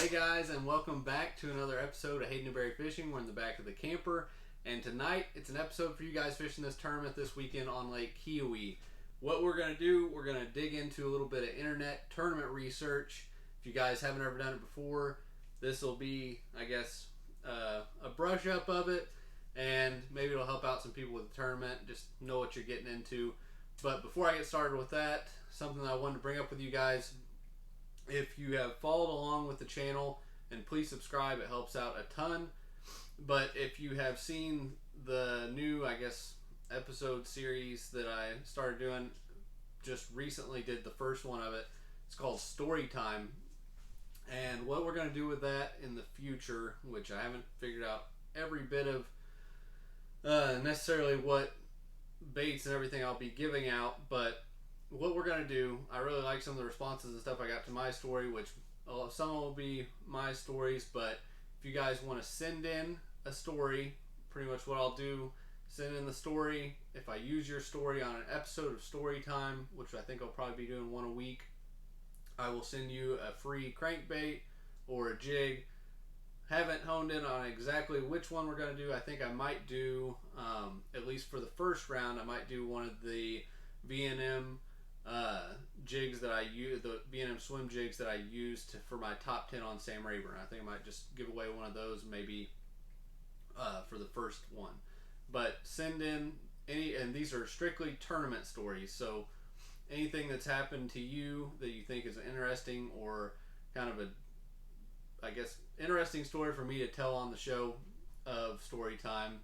Hey guys, and welcome back to another episode of Hayden Newberry Fishing. We're in the back of the camper, and tonight it's an episode for you guys fishing this tournament this weekend on Lake Keowee. What we're going to do, we're going to dig into a little bit of internet tournament research. If you guys haven't ever done it before, this will be, I guess, a brush up of it, and maybe it'll help out some people with the tournament, just know what you're getting into. But before I get started with that, something I wanted to bring up with you guys. If you have followed along with the channel, and please subscribe, it helps out a ton. But if you have seen the new, I guess, episode series that I started doing, just recently did the first one of it. It's called Story Time. And what we're going to do with that in the future, which I haven't figured out every bit of necessarily what baits and everything I'll be giving out, but what we're going to do, I really like some of the responses and stuff I got to my story, which some will be my stories, but if you guys want to send in a story, pretty much what I'll do, send in the story. If I use your story on an episode of Story Time, which I think I'll probably be doing one a week, I will send you a free crankbait or a jig. Haven't honed in on exactly which one we're going to do. I think I might do, at least for the first round, I might do one of the V&M jigs that I use, the B&M swim jigs that I used for my top 10 on Sam Rayburn. I think I might just give away one of those maybe for the first one. But send in any, and these are strictly tournament stories, so anything that's happened to you that you think is interesting or kind of a, I guess, interesting story for me to tell on the show of Story Time,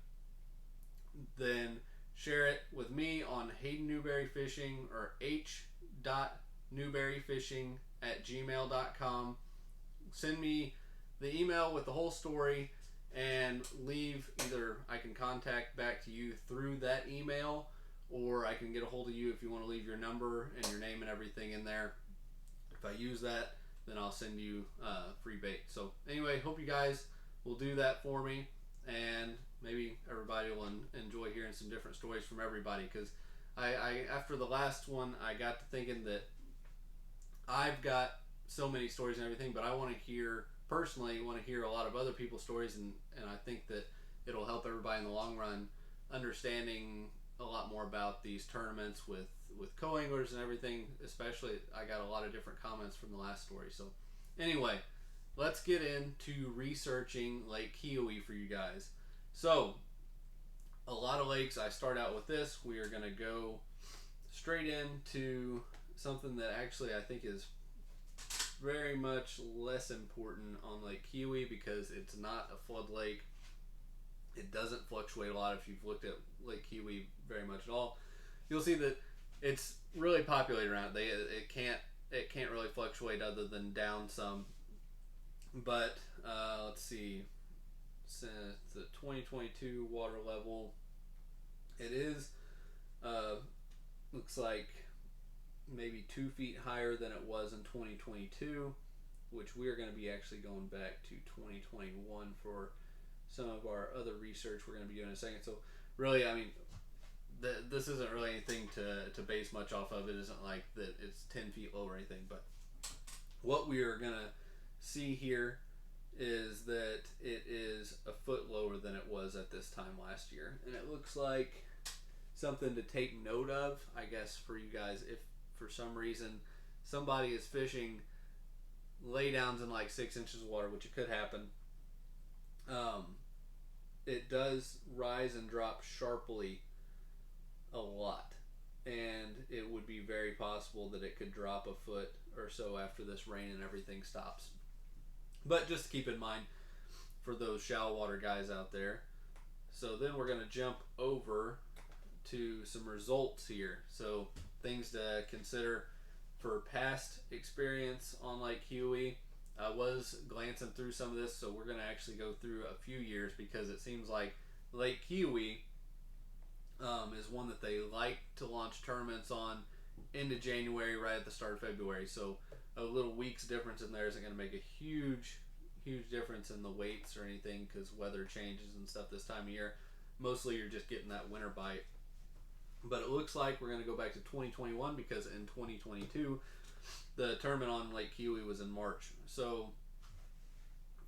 then share it with me on Hayden Newberry Fishing or h.newberryfishing@gmail.com. Send me the email with the whole story and leave, either I can contact back to you through that email, or I can get a hold of you if you want to leave your number and your name and everything in there. If I use that, then I'll send you free bait. So anyway, hope you guys will do that for me, and maybe everybody will enjoy hearing some different stories from everybody, because I after the last one, I got to thinking that I've got so many stories and everything, but I want to hear, personally, want to hear a lot of other people's stories, and I think that it'll help everybody in the long run understanding a lot more about these tournaments with co-anglers and everything. Especially, I got a lot of different comments from the last story. So anyway, let's get into researching Lake Keowee for you guys. So a lot of lakes, I start out with this. We are going to go straight into something that actually I think is very much less important on Lake Keowee, because it's not a flood lake. It doesn't fluctuate a lot. If you've looked at Lake Keowee very much at all, you'll see that it's really populated around it. It can't really fluctuate other than down some. But let's see, since the 2022 water level, it is looks like maybe 2 feet higher than it was in 2022, which we are going to be actually going back to 2021 for some of our other research we're going to be doing in a second. So really, I mean, this isn't really anything to base much off of. It isn't like that it's 10 feet low or anything, but what we are going to see here is that it is a foot lower than it was at this time last year. And it looks like something to take note of, I guess, for you guys. If for some reason somebody is fishing laydowns in like 6 inches of water, which it could happen, it does rise and drop sharply a lot, and it would be very possible that it could drop a foot or so after this rain and everything stops. But just keep in mind for those shallow water guys out there. So then we're going to jump over to some results here. So things to consider for past experience on Lake Keowee. I was glancing through some of this, so we're going to actually go through a few years, because it seems like Lake Keowee is one that they like to launch tournaments on into January, right at the start of February. So a little week's difference in there isn't going to make a huge difference in the weights or anything, because weather changes and stuff this time of year. Mostly you're just getting that winter bite. But it looks like we're going to go back to 2021, because in 2022 the tournament on Lake Keowee was in March. So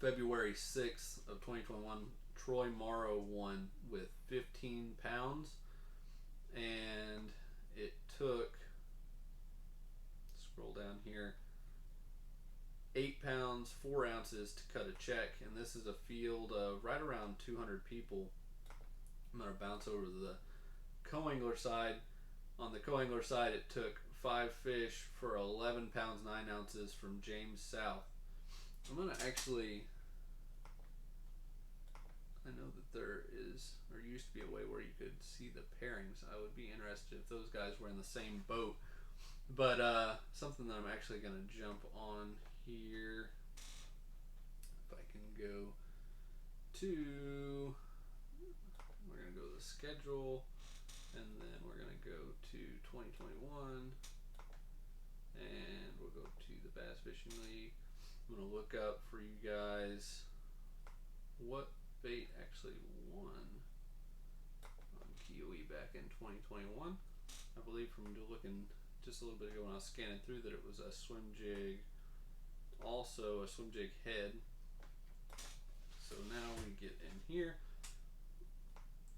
February 6th of 2021, Troy Morrow won with 15 pounds, and it took, scroll down here, 8 pounds 4 ounces to cut a check, and this is a field of right around 200 people. I'm going to bounce over to the co-angler side. On the co-angler side, it took 5 fish for 11 pounds 9 ounces from James South. I'm going to actually, I know that there is, or used to be a way where you could see the pairings. I would be interested if those guys were in the same boat. But something that I'm actually going to jump on here, if I can go to, we're going to go to the schedule, and then we're going to go to 2021, and we'll go to the Bass Fishing League. I'm going to look up for you guys what bait actually won on Keowee back in 2021. I believe from looking just a little bit ago when I was scanning through that it was a swim jig, also a swim jig head. So now we get in here.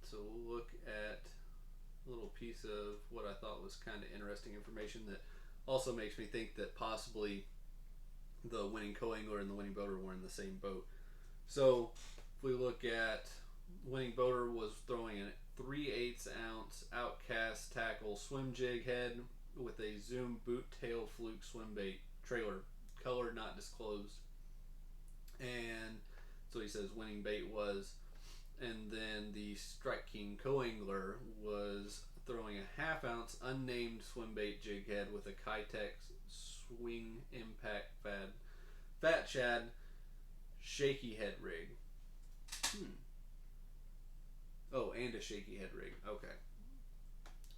So we'll look at a little piece of what I thought was kind of interesting information that also makes me think that possibly the winning co-angler and the winning boater were in the same boat. So if we look at, winning boater was throwing a 3/8 ounce outcast tackle swim jig head with a Zoom boot tail fluke swim bait trailer, color not disclosed. And so he says winning bait was, and then the Strike King co-angler was throwing a 1/2 ounce unnamed swim bait jig head with a Kitex swing impact fat shad shaky head rig. Oh, and a shaky head rig. Okay.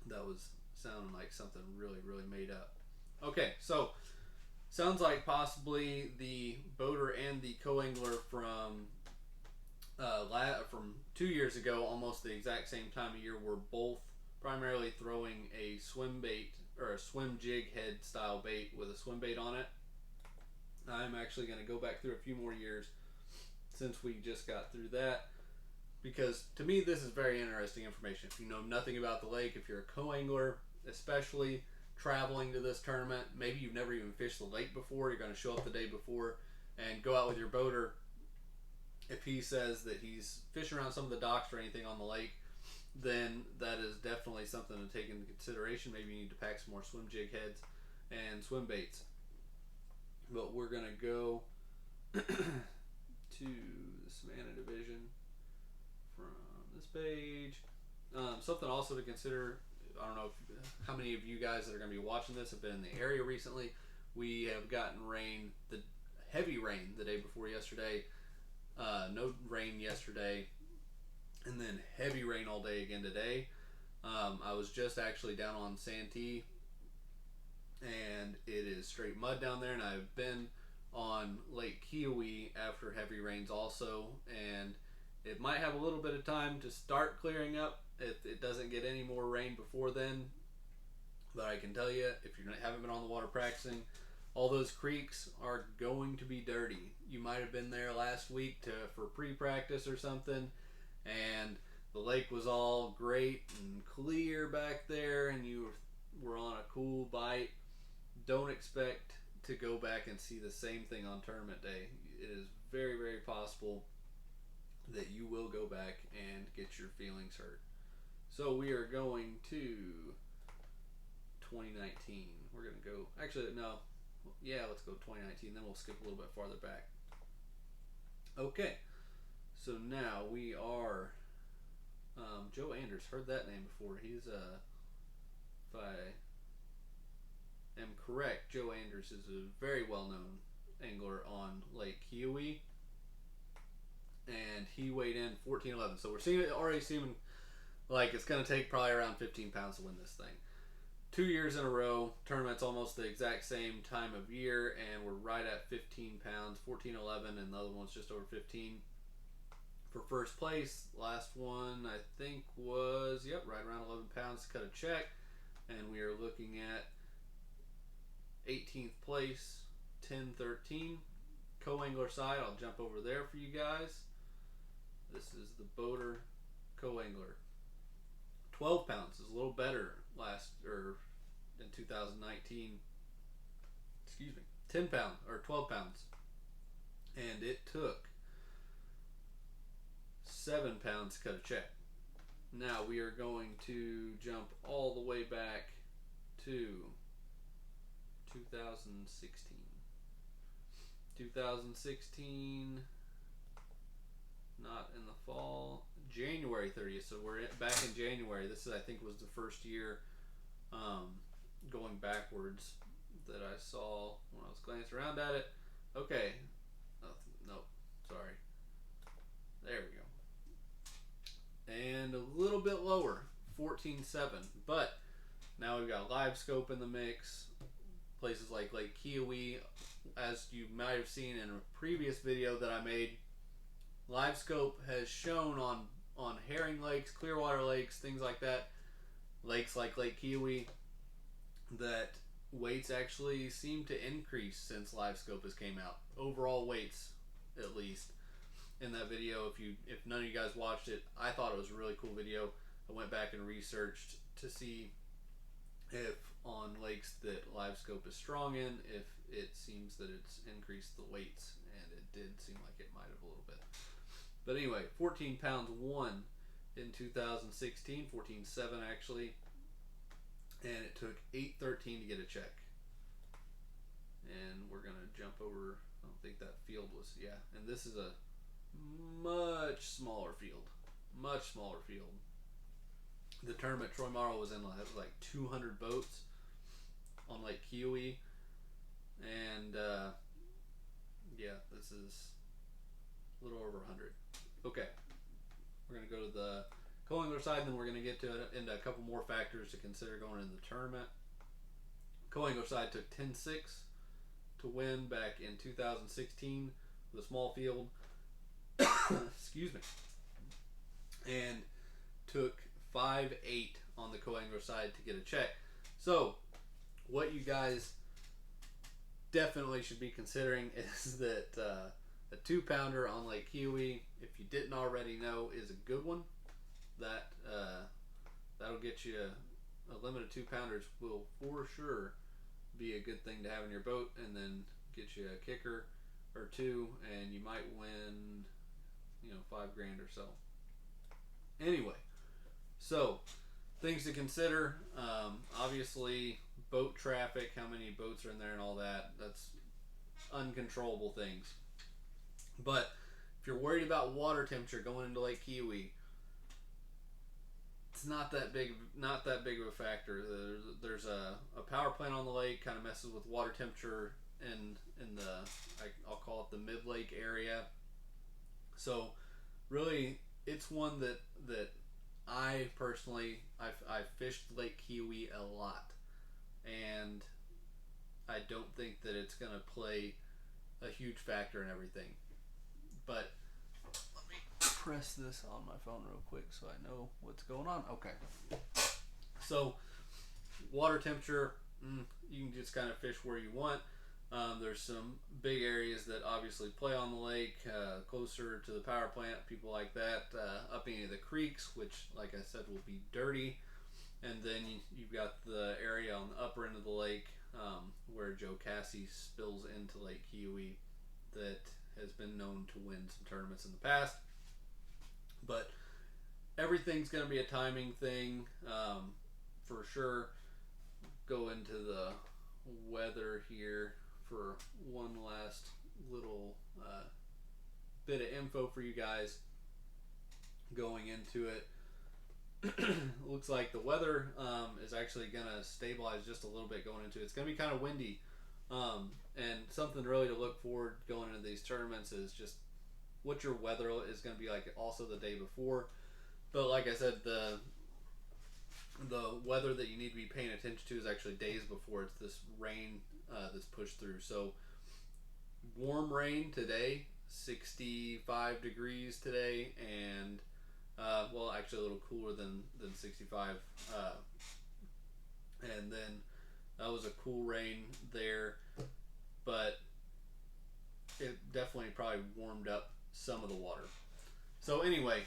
That was sounding like something really, really made up. Okay, so sounds like possibly the boater and the co-angler from 2 years ago, almost the exact same time of year, were both primarily throwing a swim bait or a swim jig head style bait with a swim bait on it. I'm actually going to go back through a few more years since we just got through that, because to me this is very interesting information. If you know nothing about the lake, if you're a co-angler, especially traveling to this tournament, maybe you've never even fished the lake before, you're going to show up the day before and go out with your boater. If he says that he's fishing around some of the docks or anything on the lake, then that is definitely something to take into consideration. Maybe you need to pack some more swim jig heads and swim baits. But we're going to go to the Savannah division from this page. Something also to consider, I don't know how many of you guys that are going to be watching this have been in the area recently. We have gotten rain, the heavy rain the day before yesterday. No rain yesterday, and then heavy rain all day again today. I was just actually down on Santee, and it is straight mud down there, and I've been on Lake Keowee after heavy rains also, and it might have a little bit of time to start clearing up if it doesn't get any more rain before then. But I can tell you, if you haven't been on the water practicing, all those creeks are going to be dirty. You might have been there last week for pre-practice or something, and the lake was all great and clear back there, and you were on a cool bite. Don't expect to go back and see the same thing on tournament day. It is very, very possible that you will go back and get your feelings hurt. So we are going to 2019. We're going to go, actually, no. Yeah, let's go 2019, then we'll skip a little bit farther back. Okay, so now we are, Joe Anders, heard that name before. He's, if I am correct, Joe Anders is a very well-known angler on Lake Keowee, and he weighed in 14.11. So we're already seeming like it's going to take probably around 15 pounds to win this thing. 2 years in a row, tournament's almost the exact same time of year, and we're right at 15 pounds, 14.11, and the other one's just over 15. For first place, last one I think was, right around 11 pounds to cut a check, and we are looking at 18th place, 10.13. co-angler side, I'll jump over there for you guys. This is the Boater co-angler. 12 pounds is a little better in 2019. Excuse me. 10 pounds or 12 pounds. And it took 7 pounds to cut a check. Now we are going to jump all the way back to 2016. 2016, not in the fall, January 30th. So we're back in January. This is, I think, was the first year going backwards that I saw when I was glancing around at it. Okay. Nope. Sorry. There we go. And a little bit lower, 14.7. But now we've got live scope in the mix. Places like Lake Keowee, as you might have seen in a previous video that I made, live scope has shown on herring lakes, clearwater lakes, things like that, lakes like Lake Keowee, that weights actually seem to increase since live scope has came out. Overall weights, at least. In that video, if none of you guys watched it, I thought it was a really cool video. I went back and researched to see if on lakes that live scope is strong in, if it seems that it's increased the weights, and it did seem like it might have a little bit. But anyway, 14 pounds 1 in 2016, 14.7 actually, and it took 8.13 to get a check. And we're gonna jump over. I don't think that field was, yeah. And this is a much smaller field. The tournament Troy Morrow was in like 200 boats on Lake Keowee, and yeah, this is a little over 100. Okay, we're gonna go to the co-angler side, and then we're gonna get into a couple more factors to consider going into the tournament. Co-angler side took 10.6 to win back in 2016 with a small field. Excuse me. And took 5.8 on the co-angler side to get a check. So what you guys definitely should be considering is that a 2-pounder on Lake Keowee, if you didn't already know, is a good one. That'll get you a limit of 2-pounders will for sure be a good thing to have in your boat, and then get you a kicker or two, and you might win, $5,000 or so. Anyway, so things to consider. Obviously, boat traffic, how many boats are in there and all that. That's uncontrollable things. But if you're worried about water temperature going into Lake Keowee, it's not that big of a factor. There's a power plant on the lake, kind of messes with water temperature in the, I'll call it the mid-lake area. So really, it's one that I personally, I've fished Lake Keowee a lot, and I don't think that it's going to play a huge factor in everything. But let me press this on my phone real quick so I know what's going on. Okay. So water temperature, you can just kind of fish where you want. There's some big areas that obviously play on the lake, closer to the power plant, people like that, up any of the creeks, which, like I said, will be dirty. And then you've got the area on the upper end of the lake, where Joe Cassie spills into Lake Keowee, that has been known to win some tournaments in the past. But everything's going to be a timing thing, for sure. Go into the weather here for one last little bit of info for you guys going into it. Looks like the weather is actually going to stabilize just a little bit going into it. It's going to be kind of windy, and something really to look forward going into these tournaments is just what your weather is going to be like also the day before. But like I said, the weather that you need to be paying attention to is actually days before. It's this rain that's pushed through. So warm rain today, 65 degrees today, and well, actually a little cooler than 65. And then that was a cool rain there. But it definitely probably warmed up some of the water. So anyway,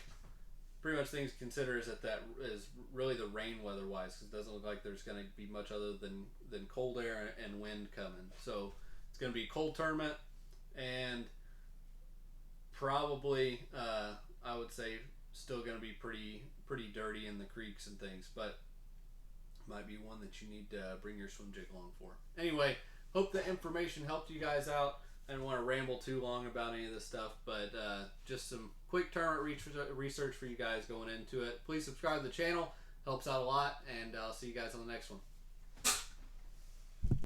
pretty much things to consider is that is really the rain weather wise, because it doesn't look like there's going to be much other than cold air and wind coming. So it's going to be a cold tournament, and probably I would say still going to be pretty dirty in the creeks and things, but might be one that you need to bring your swim jig along for. Anyway, hope the information helped you guys out. I didn't want to ramble too long about any of this stuff, but just some quick tournament research for you guys going into it. Please subscribe to the channel. Helps out a lot, and I'll see you guys on the next one.